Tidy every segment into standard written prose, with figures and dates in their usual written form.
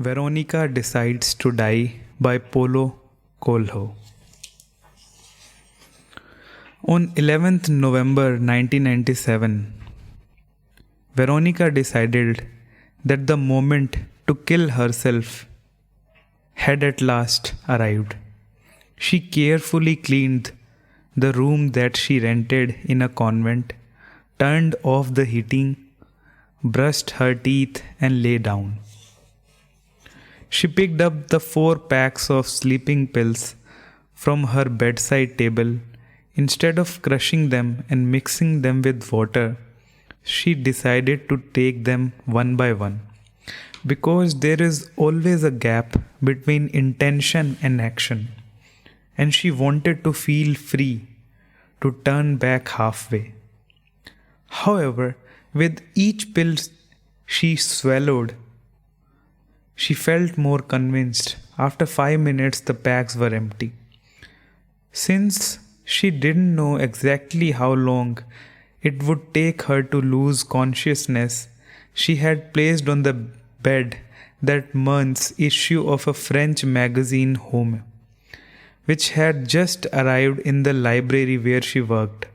Veronica Decides to Die by Paulo Coelho. On 11th November 1997, Veronica decided that the moment to kill herself had at last arrived. She carefully cleaned the room that she rented in a convent, turned off the heating, brushed her teeth, and lay down. She picked up the 4 packs of sleeping pills from her bedside table. Instead of crushing them and mixing them with water, she decided to take them one by one, because there is always a gap between intention and action, and she wanted to feel free to turn back halfway. However, with each pill she swallowed, she felt more convinced. After 5 minutes, the packs were empty. Since she didn't know exactly how long it would take her to lose consciousness, she had placed on the bed that month's issue of a French magazine Home, which had just arrived in the library where she worked.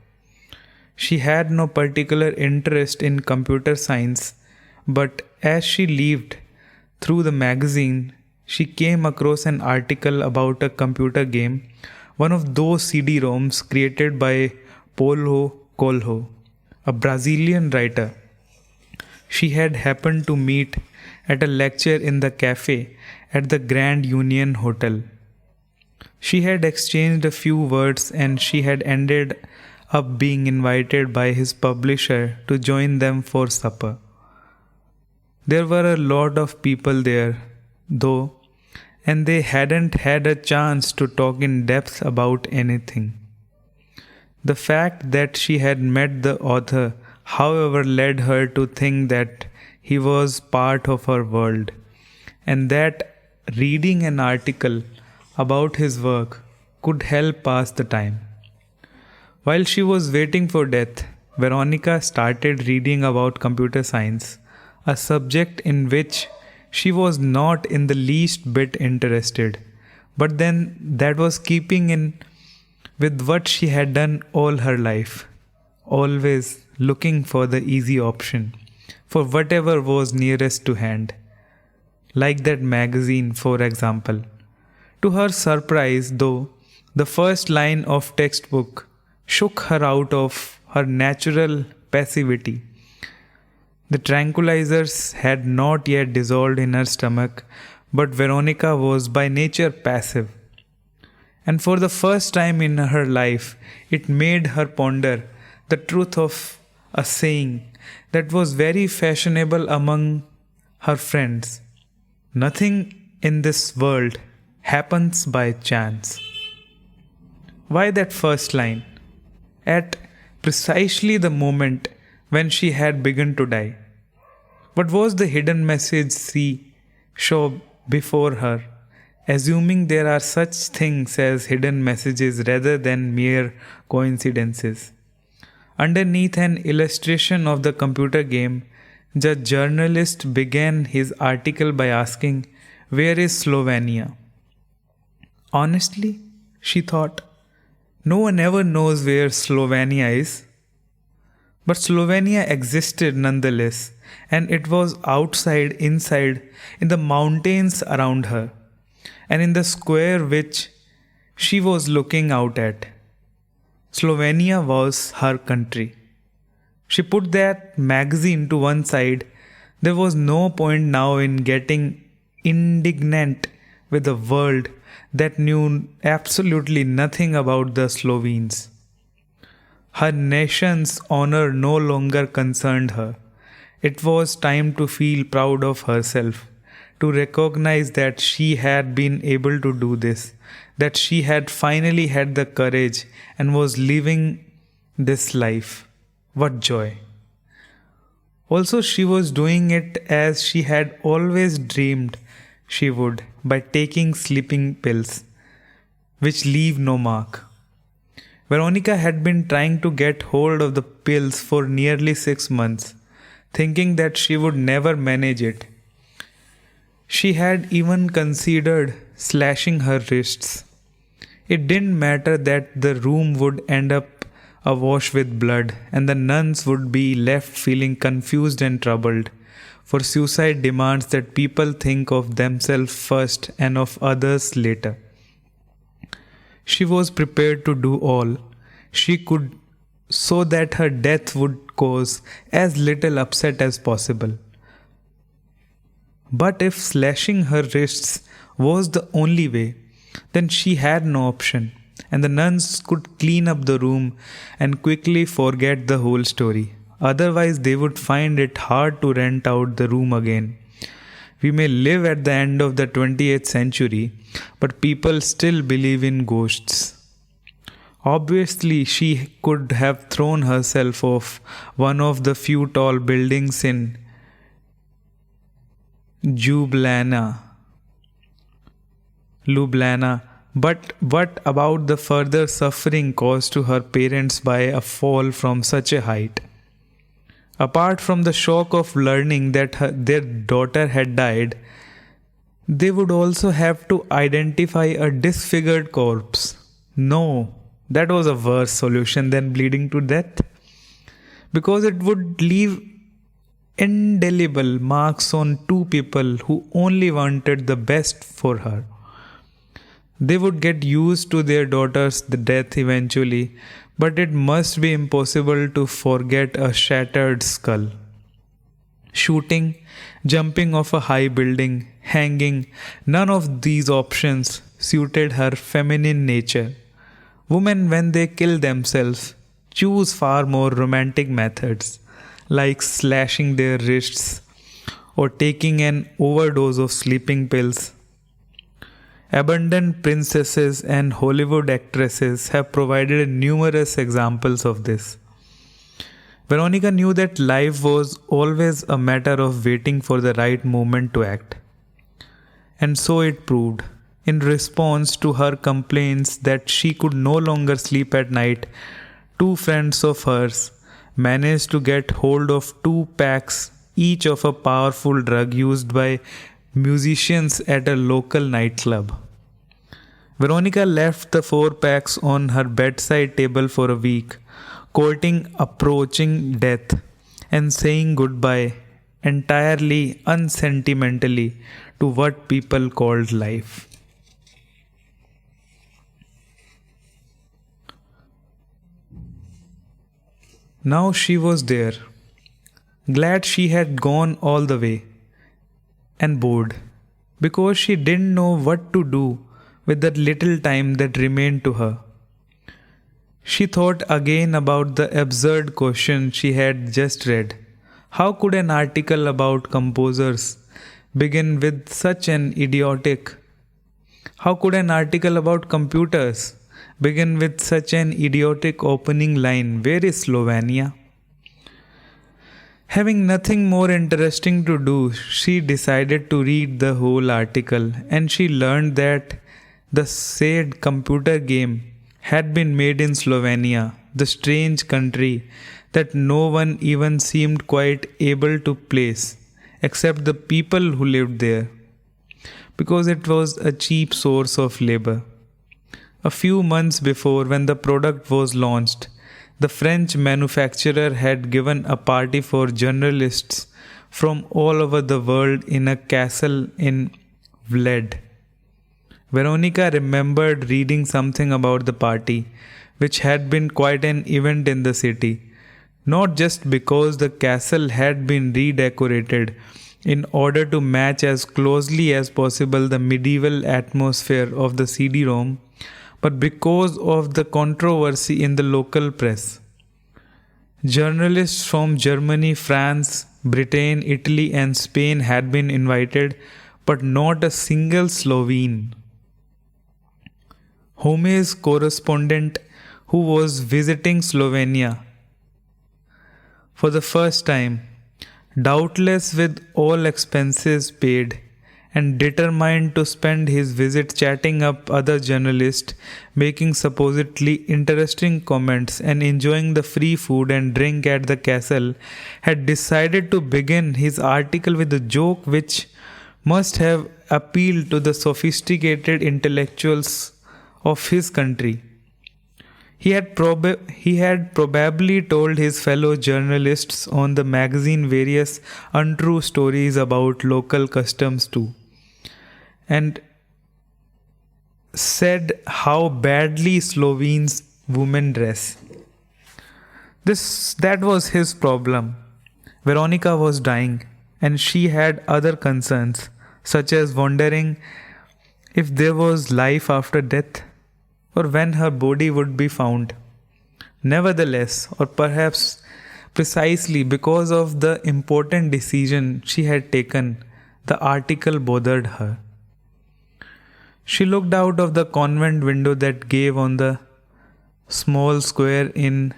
She had no particular interest in computer science, but as she leafed through the magazine, she came across an article about a computer game, one of those CD-ROMs created by Paulo Coelho, a Brazilian writer she had happened to meet at a lecture in the cafe at the Grand Union Hotel. She had exchanged a few words, and she had ended up being invited by his publisher to join them for supper. There were a lot of people there, though, and they hadn't had a chance to talk in depth about anything. The fact that she had met the author, however, led her to think that he was part of her world, and that reading an article about his work could help pass the time. While she was waiting for death, Veronica started reading about computer science, a subject in which she was not in the least bit interested, but then that was keeping in with what she had done all her life, always looking for the easy option, for whatever was nearest to hand. Like that magazine, for example. To her surprise, though, the first line of textbook shook her out of her natural passivity. The tranquilizers had not yet dissolved in her stomach, but Veronica was by nature passive. And for the first time in her life, it made her ponder the truth of a saying that was very fashionable among her friends. Nothing in this world happens by chance. Why that first line? At precisely the moment when she had begun to die. What was the hidden message she saw before her, assuming there are such things as hidden messages rather than mere coincidences? Underneath an illustration of the computer game, the journalist began his article by asking, "Where is Slovenia?" Honestly, she thought, no one ever knows where Slovenia is. But Slovenia existed nonetheless, and it was outside, inside, in the mountains around her, and in the square which she was looking out at. Slovenia was her country. She put that magazine to one side. There was no point now in getting indignant with a world that knew absolutely nothing about the Slovenes. Her nation's honor no longer concerned her. It was time to feel proud of herself, to recognize that she had been able to do this, that she had finally had the courage and was living this life. What joy! Also, she was doing it as she had always dreamed she would, by taking sleeping pills, which leave no mark. Veronica had been trying to get hold of the pills for nearly 6 months, thinking that she would never manage it. She had even considered slashing her wrists. It didn't matter that the room would end up awash with blood and the nuns would be left feeling confused and troubled, for suicide demands that people think of themselves first and of others later. She was prepared to do all she could so that her death would cause as little upset as possible. But if slashing her wrists was the only way, then she had no option, and the nuns could clean up the room and quickly forget the whole story. Otherwise, they would find it hard to rent out the room again. We may live at the end of the 20th century, but people still believe in ghosts. Obviously, she could have thrown herself off one of the few tall buildings in Ljubljana. But what about the further suffering caused to her parents by a fall from such a height? Apart from the shock of learning that their daughter had died, they would also have to identify a disfigured corpse. No, that was a worse solution than bleeding to death, because it would leave indelible marks on two people who only wanted the best for her. They would get used to their daughter's death eventually, but it must be impossible to forget a shattered skull. Shooting, jumping off a high building, hanging, none of these options suited her feminine nature. Women, when they kill themselves, choose far more romantic methods, like slashing their wrists or taking an overdose of sleeping pills. Abundant princesses and Hollywood actresses have provided numerous examples of this. Veronica knew that life was always a matter of waiting for the right moment to act. And so it proved. In response to her complaints that she could no longer sleep at night, two friends of hers managed to get hold of 2 packs each of a powerful drug used by musicians at a local nightclub. Veronica left the 4 packs on her bedside table for a week, courting approaching death and saying goodbye entirely unsentimentally to what people called life. Now she was there, glad she had gone all the way, and bored, because she didn't know what to do with the little time that remained to her. She thought again about the absurd question she had just read. How could an article about composers begin with such an idiotic? How could an article about computers begin with such an idiotic opening line? Where is Slovenia? Having nothing more interesting to do, she decided to read the whole article, and she learned that the said computer game had been made in Slovenia, the strange country that no one even seemed quite able to place, except the people who lived there, because it was a cheap source of labor. A few months before, when the product was launched, the French manufacturer had given a party for journalists from all over the world in a castle in Vled. Veronica remembered reading something about the party, which had been quite an event in the city, not just because the castle had been redecorated in order to match as closely as possible the medieval atmosphere of the CD-ROM, but because of the controversy in the local press. Journalists from Germany, France, Britain, Italy, and Spain had been invited, but not a single Slovene. Home's correspondent, who was visiting Slovenia for the first time, doubtless with all expenses paid, and determined to spend his visit chatting up other journalists, making supposedly interesting comments and enjoying the free food and drink at the castle, had decided to begin his article with a joke which must have appealed to the sophisticated intellectuals of his country. He had probably told his fellow journalists on the magazine various untrue stories about local customs too, and said how badly Slovenes women dress. That was his problem. Veronica was dying, and she had other concerns, such as wondering if there was life after death, or when her body would be found. Nevertheless, or perhaps precisely because of the important decision she had taken, the article bothered her. She looked out of the convent window that gave on the small square in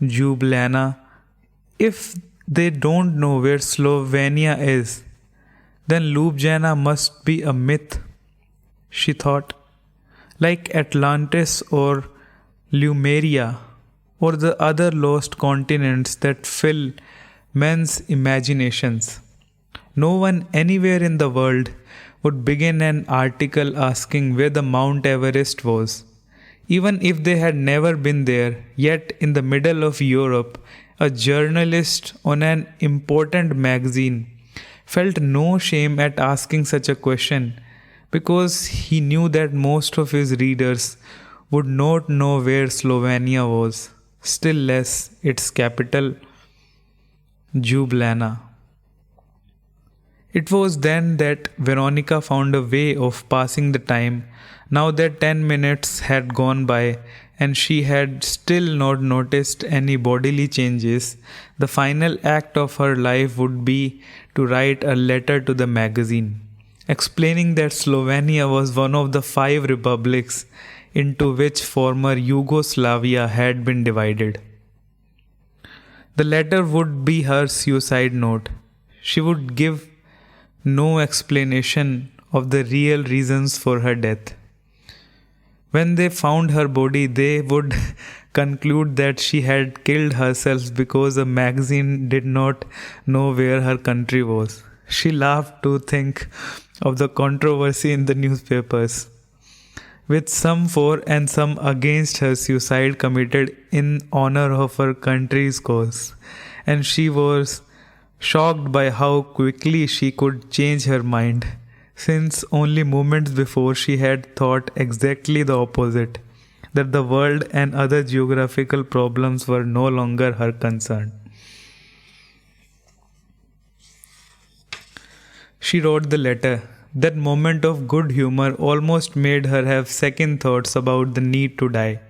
Ljubljana. If they don't know where Slovenia is, then Ljubljana must be a myth, she thought, like Atlantis or Lemuria or the other lost continents that fill men's imaginations. No one anywhere in the world would begin an article asking where the Mount Everest was, even if they had never been there. Yet in the middle of Europe, a journalist on an important magazine felt no shame at asking such a question, because he knew that most of his readers would not know where Slovenia was, still less its capital, Ljubljana. It was then that Veronica found a way of passing the time. Now that 10 minutes had gone by and she had still not noticed any bodily changes, the final act of her life would be to write a letter to the magazine, explaining that Slovenia was one of the 5 republics into which former Yugoslavia had been divided. The letter would be her suicide note. She would give no explanation of the real reasons for her death. When they found her body, they would conclude that she had killed herself because a magazine did not know where her country was. She laughed to think of the controversy in the newspapers, with some for and some against her suicide committed in honor of her country's cause, and she was shocked by how quickly she could change her mind, since only moments before she had thought exactly the opposite, that the world and other geographical problems were no longer her concern. She wrote the letter. That moment of good humor almost made her have second thoughts about the need to die.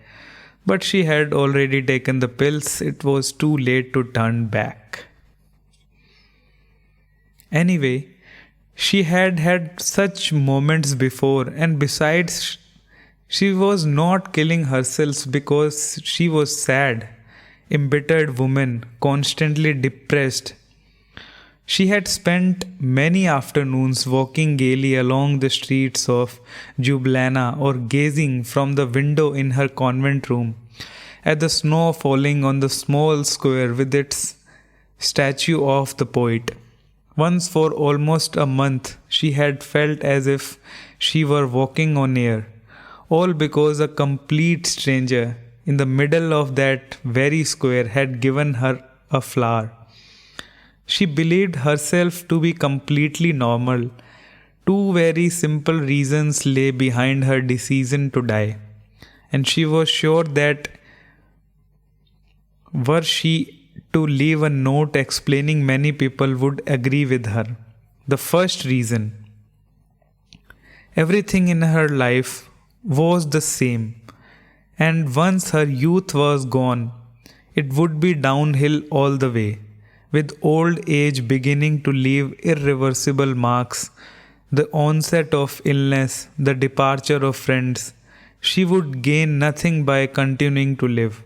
But she had already taken the pills. It was too late to turn back. Anyway, she had had such moments before, and besides, she was not killing herself because she was sad, embittered woman, constantly depressed. She had spent many afternoons walking gaily along the streets of Ljubljana or gazing from the window in her convent room at the snow falling on the small square with its statue of the poet. Once for almost a month she had felt as if she were walking on air, all because a complete stranger in the middle of that very square had given her a flower. She believed herself to be completely normal. 2 very simple reasons lay behind her decision to die, and she was sure that were she to leave a note explaining, many people would agree with her. The first reason: everything in her life was the same, and once her youth was gone, it would be downhill all the way, with old age beginning to leave irreversible marks, the onset of illness, the departure of friends. She would gain nothing by continuing to live.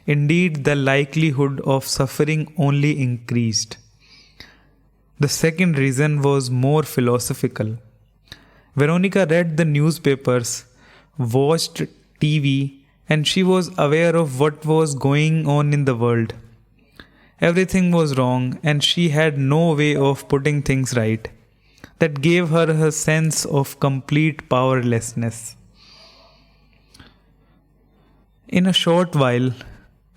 Indeed, the likelihood of suffering only increased. The second reason was more philosophical. Veronica read the newspapers, watched TV, and she was aware of what was going on in the world. Everything was wrong, and she had no way of putting things right. that gave her a sense of complete powerlessness. In a short while,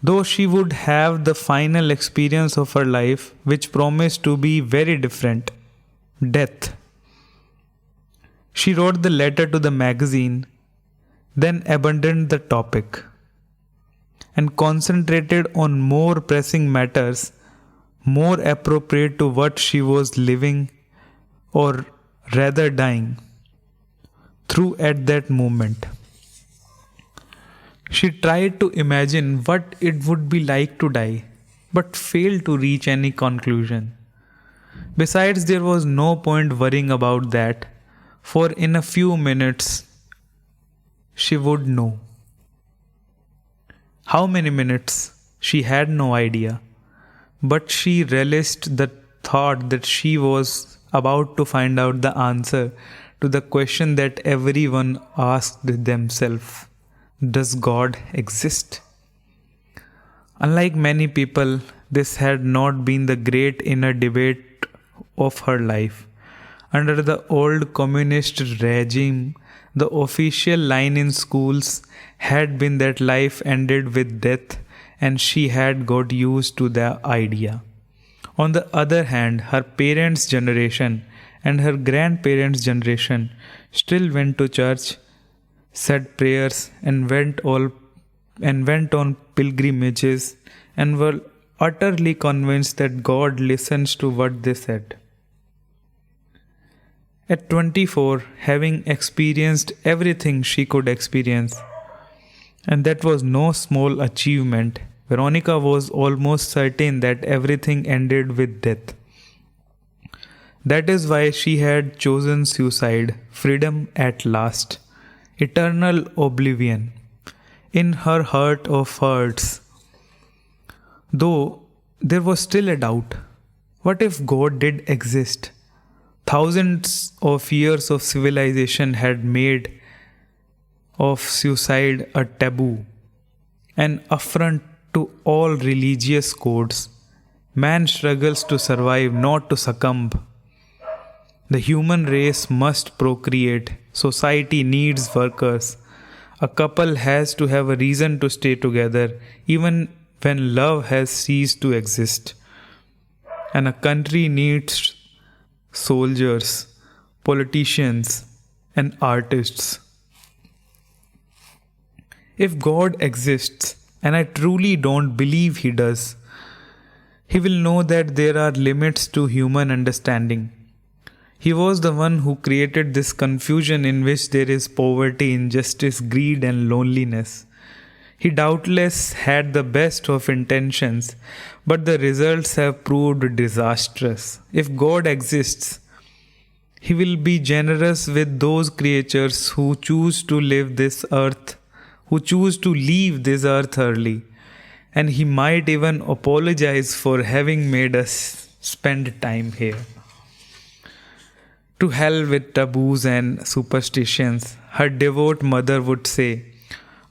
though she would have the final experience of her life, which promised to be very different, death. She wrote the letter to the magazine, then abandoned the topic and concentrated on more pressing matters more appropriate to what she was living or rather dying through at that moment. She tried to imagine what it would be like to die, but failed to reach any conclusion. Besides, there was no point worrying about that, for in a few minutes she would know. How many minutes? She had no idea, but she relished the thought that she was about to find out the answer to the question that everyone asked themselves. Does God exist? Unlike many people, this had not been the great inner debate of her life. Under the old communist regime, the official line in schools had been that life ended with death, and she had got used to the idea. On the other hand, her parents' generation and her grandparents' generation still went to church, said prayers, and went on pilgrimages, and were utterly convinced that God listens to what they said. At 24, having experienced everything she could experience, and that was no small achievement, Veronica was almost certain that everything ended with death. That is why she had chosen suicide, freedom at last, eternal oblivion. In her heart of hearts, though there was still a doubt. What if God did exist? Thousands of years of civilization had made of suicide a taboo, an affront to all religious codes. Man struggles to survive, not to succumb. The human race must procreate. Society needs workers. A couple has to have a reason to stay together, even when love has ceased to exist. And a country needs soldiers, politicians, and artists. If God exists, and I truly don't believe He does, He will know that there are limits to human understanding. He was the one who created this confusion in which there is poverty, injustice, greed, and loneliness. He doubtless had the best of intentions, but the results have proved disastrous. If God exists, He will be generous with those creatures who choose to leave this earth early, and He might even apologize for having made us spend time here. To hell with taboos and superstitions, her devout mother would say.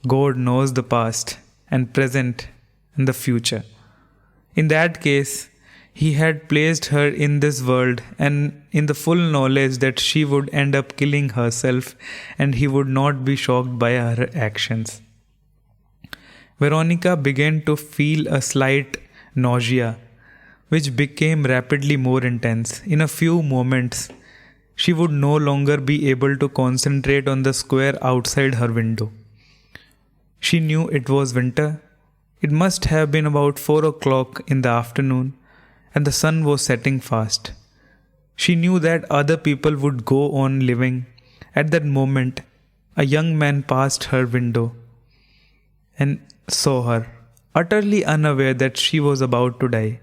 God knows the past and present and the future. In that case, He had placed her in this world and in the full knowledge that she would end up killing herself, and He would not be shocked by her actions. Veronica began to feel a slight nausea, which became rapidly more intense. In a few moments, she would no longer be able to concentrate on the square outside her window. She knew it was winter. It must have been about 4 o'clock in the afternoon, and the sun was setting fast. She knew that other people would go on living. At that moment, a young man passed her window and saw her, utterly unaware that she was about to die.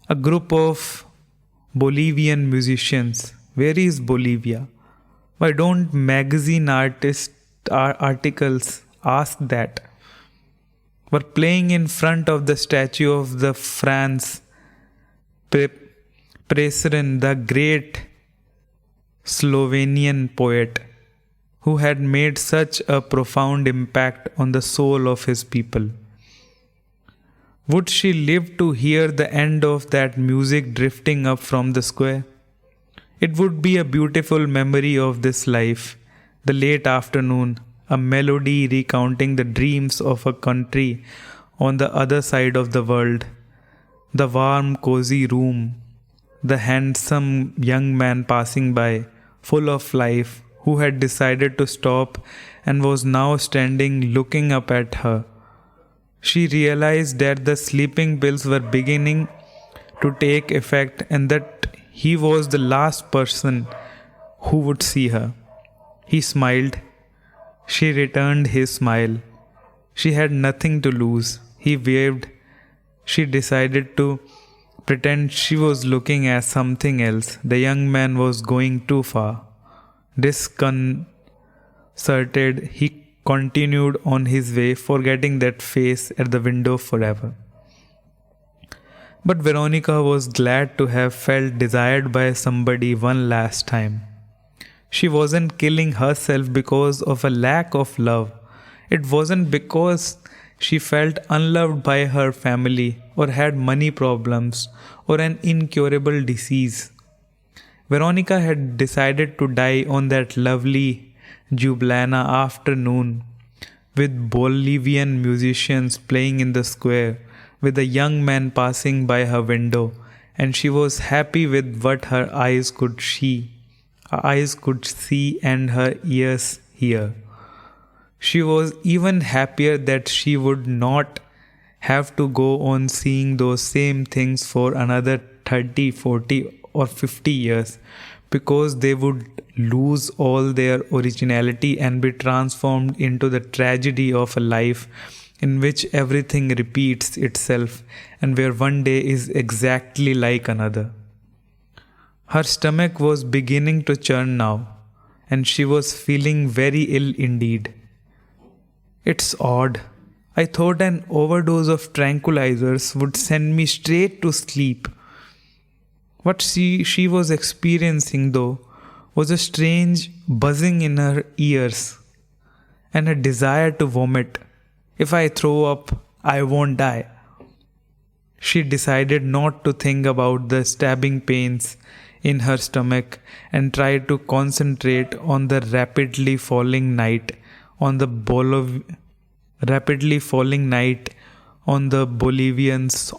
A group of Bolivian musicians. Where is Bolivia? Why don't magazine articles ask that? Were playing in front of the statue of the Franz Prešeren, the great Slovenian poet, who had made such a profound impact on the soul of his people. Would she live to hear the end of that music drifting up from the square? It would be a beautiful memory of this life, the late afternoon, a melody recounting the dreams of a country on the other side of the world, the warm, cozy room, the handsome young man passing by, full of life, who had decided to stop and was now standing looking up at her. She realized that the sleeping pills were beginning to take effect and that he was the last person who would see her. He smiled. She returned his smile. She had nothing to lose. He waved. She decided to pretend she was looking at something else. The young man was going too far. Disconcerted, he continued on his way, forgetting that face at the window forever. But Veronica was glad to have felt desired by somebody one last time. She wasn't killing herself because of a lack of love. It wasn't because she felt unloved by her family or had money problems or an incurable disease. Veronica had decided to die on that lovely Jublana afternoon with Bolivian musicians playing in the square, with a young man passing by her window, and she was happy with what her eyes could see. Her eyes could see and her ears hear. She was even happier that she would not have to go on seeing those same things for another 30, 40 or 50 years, because they would lose all their originality and be transformed into the tragedy of a life in which everything repeats itself and where one day is exactly like another. Her stomach was beginning to churn now, and she was feeling very ill indeed. It's odd. I thought an overdose of tranquilizers would send me straight to sleep. What she was experiencing, though, was a strange buzzing in her ears and a desire to vomit. If I throw up, I won't die. She decided not to think about the stabbing pains in her stomach and tried to concentrate on the rapidly falling night on the Bolivians,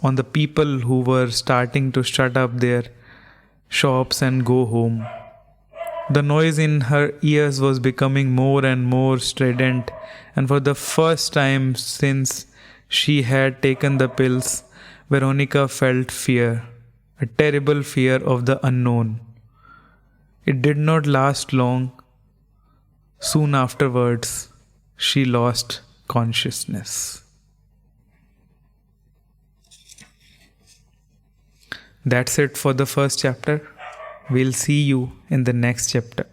on the people who were starting to shut up their shops and go home. The noise in her ears was becoming more and more strident, and for the first time since she had taken the pills, Veronica felt fear, a terrible fear of the unknown. It did not last long. Soon afterwards, she lost consciousness. That's it for the first chapter. We'll see you in the next chapter.